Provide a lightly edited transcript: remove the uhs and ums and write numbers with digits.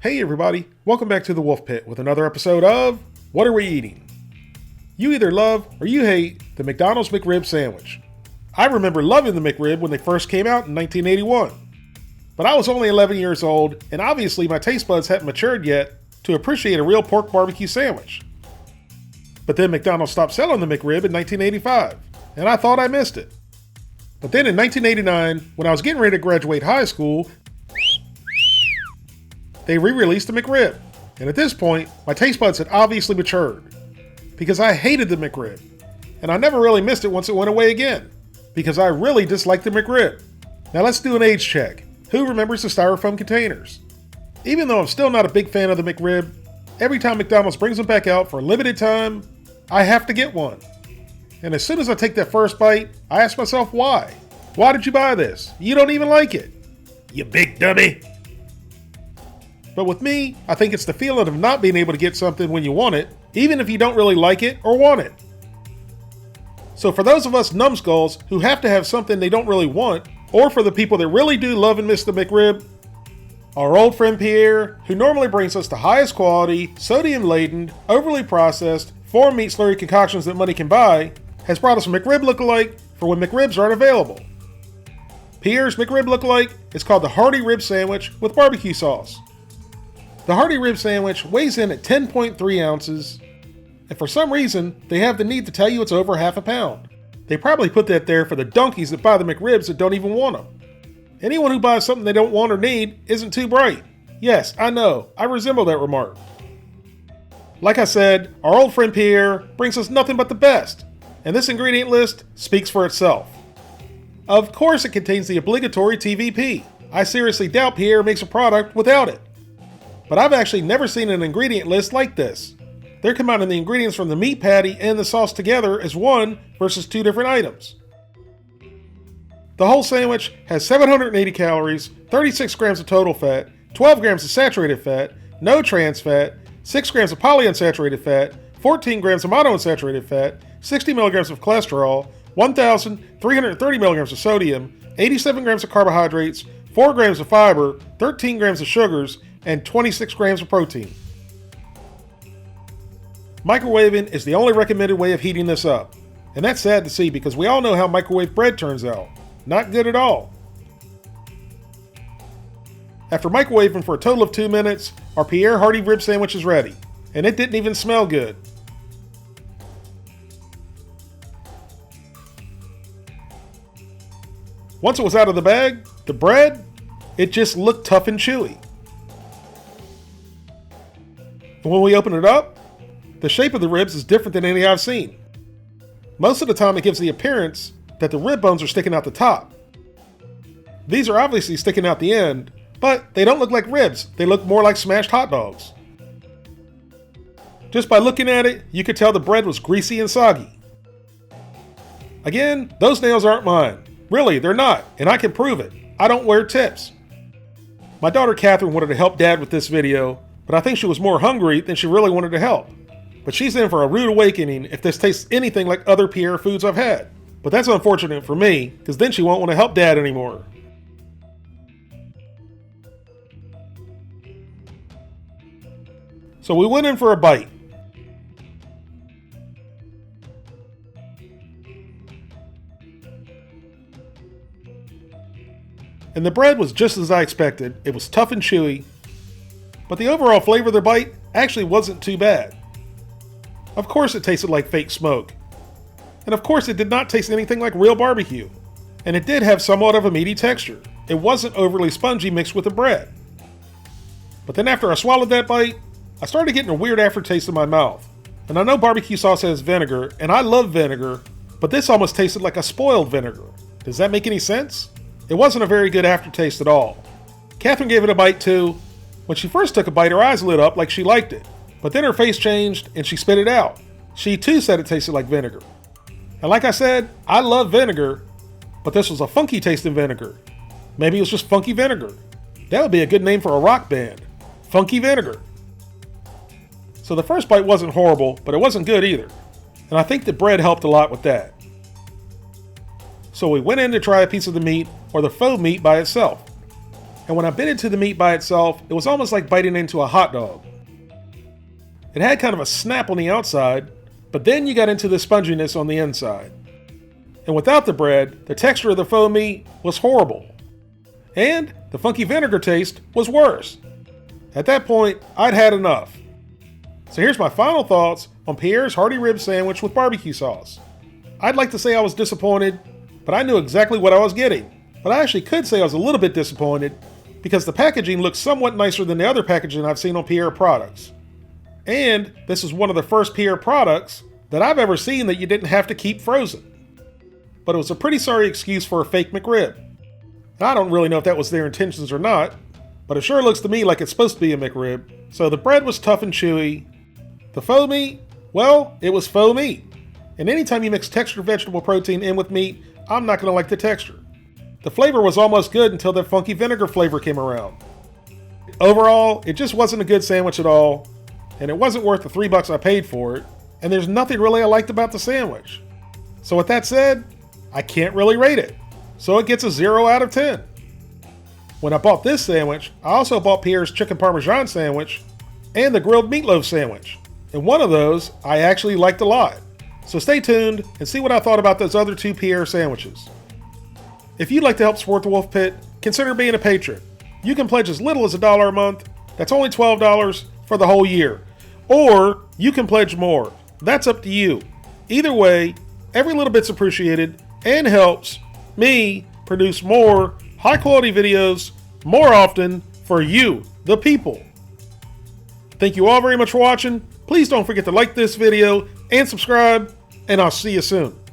Hey everybody, welcome back to the Wolfe Pit with another episode of What Are We Eating? You either love or you hate the McDonald's McRib sandwich. I remember loving the McRib when they first came out in 1981. But I was only 11 years old and obviously my taste buds hadn't matured yet to appreciate a real pork barbecue sandwich. But then McDonald's stopped selling the McRib in 1985 and I thought I missed it. But then in 1989, when I was getting ready to graduate high school, they re-released the McRib, and at this point, my taste buds had obviously matured, because I hated the McRib, and I never really missed it once it went away again, because I really disliked the McRib. Now let's do an age check. Who remembers the styrofoam containers? Even though I'm still not a big fan of the McRib, every time McDonald's brings them back out for a limited time, I have to get one. And as soon as I take that first bite, I ask myself why? Why did you buy this? You don't even like it. You big dummy. But with me, I think it's the feeling of not being able to get something when you want it, even if you don't really like it or want it. So for those of us numbskulls who have to have something they don't really want, or for the people that really do love and miss the McRib, our old friend Pierre, who normally brings us the highest quality, sodium-laden, overly processed, foreign meat slurry concoctions that money can buy, has brought us a McRib lookalike for when McRibs aren't available. Pierre's McRib lookalike is called the Hearty Rib Sandwich with barbecue sauce. The Hearty Rib Sandwich weighs in at 10.3 ounces, and for some reason, they have the need to tell you it's over half a pound. They probably put that there for the donkeys that buy the McRibs that don't even want them. Anyone who buys something they don't want or need isn't too bright. Yes, I know, I resemble that remark. Like I said, our old friend Pierre brings us nothing but the best, and this ingredient list speaks for itself. Of course it contains the obligatory TVP. I seriously doubt Pierre makes a product without it. But I've actually never seen an ingredient list like this. They're combining the ingredients from the meat patty and the sauce together as one versus two different items. The whole sandwich has 780 calories, 36 grams of total fat, 12 grams of saturated fat, no trans fat, 6 grams of polyunsaturated fat, 14 grams of monounsaturated fat, 60 milligrams of cholesterol, 1,330 milligrams of sodium, 87 grams of carbohydrates, 4 grams of fiber, 13 grams of sugars, and 26 grams of protein. Microwaving is the only recommended way of heating this up. And that's sad to see because we all know how microwave bread turns out. Not good at all. After microwaving for a total of 2 minutes, our Pierre Hearty Rib Sandwich is ready. And it didn't even smell good. Once it was out of the bag, the bread, it just looked tough and chewy. And when we open it up, the shape of the ribs is different than any I've seen. Most of the time it gives the appearance that the rib bones are sticking out the top. These are obviously sticking out the end, but they don't look like ribs, they look more like smashed hot dogs. Just by looking at it, you could tell the bread was greasy and soggy. Again, those nails aren't mine. Really, they're not, and I can prove it. I don't wear tips. My daughter Catherine wanted to help Dad with this video, but I think she was more hungry than she really wanted to help. But she's in for a rude awakening if this tastes anything like other Pierre foods I've had. But that's unfortunate for me, because then she won't want to help Dad anymore. So we went in for a bite. And the bread was just as I expected. It was tough and chewy, but the overall flavor of the bite actually wasn't too bad. Of course it tasted like fake smoke. And of course it did not taste anything like real barbecue. And it did have somewhat of a meaty texture. It wasn't overly spongy mixed with the bread. But then after I swallowed that bite, I started getting a weird aftertaste in my mouth. And I know barbecue sauce has vinegar, and I love vinegar, but this almost tasted like a spoiled vinegar. Does that make any sense? It wasn't a very good aftertaste at all. Catherine gave it a bite too. When she first took a bite, her eyes lit up like she liked it. But then her face changed and she spit it out. She too said it tasted like vinegar. And like I said, I love vinegar, but this was a funky tasting vinegar. Maybe it was just funky vinegar. That would be a good name for a rock band. Funky Vinegar. So the first bite wasn't horrible, but it wasn't good either. And I think the bread helped a lot with that. So we went in to try a piece of the meat, or the faux meat by itself. and when I bit into the meat by itself, it was almost like biting into a hot dog. It had kind of a snap on the outside, but then you got into the sponginess on the inside. And without the bread, the texture of the faux meat was horrible. And the funky vinegar taste was worse. At that point, I'd had enough. So here's my final thoughts on Pierre's hearty rib sandwich with barbecue sauce. I'd like to say I was disappointed, but I knew exactly what I was getting. But I actually could say I was a little bit disappointed because the packaging looks somewhat nicer than the other packaging I've seen on Pierre products. And this is one of the first Pierre products that I've ever seen that you didn't have to keep frozen. But it was a pretty sorry excuse for a fake McRib. I don't really know if that was their intentions or not, but it sure looks to me like it's supposed to be a McRib. So the bread was tough and chewy. The faux meat, well, it was faux meat. And anytime you mix textured vegetable protein in with meat, I'm not going to like the texture. The flavor was almost good until that funky vinegar flavor came around. Overall, it just wasn't a good sandwich at all, and it wasn't worth the $3 I paid for it, and there's nothing really I liked about the sandwich. So with that said, I can't really rate it, so it gets a 0 out of 10. When I bought this sandwich, I also bought Pierre's chicken parmesan sandwich and the grilled meatloaf sandwich, and one of those I actually liked a lot. So stay tuned and see what I thought about those other 2 Pierre sandwiches. If you'd like to help support the Wolfe Pit, consider being a patron. You can pledge as little as $1 a month. That's only $12 for the whole year. Or you can pledge more. That's up to you. Either way, every little bit's appreciated and helps me produce more high quality videos more often for you, the people. Thank you all very much for watching. Please don't forget to like this video and subscribe, and I'll see you soon.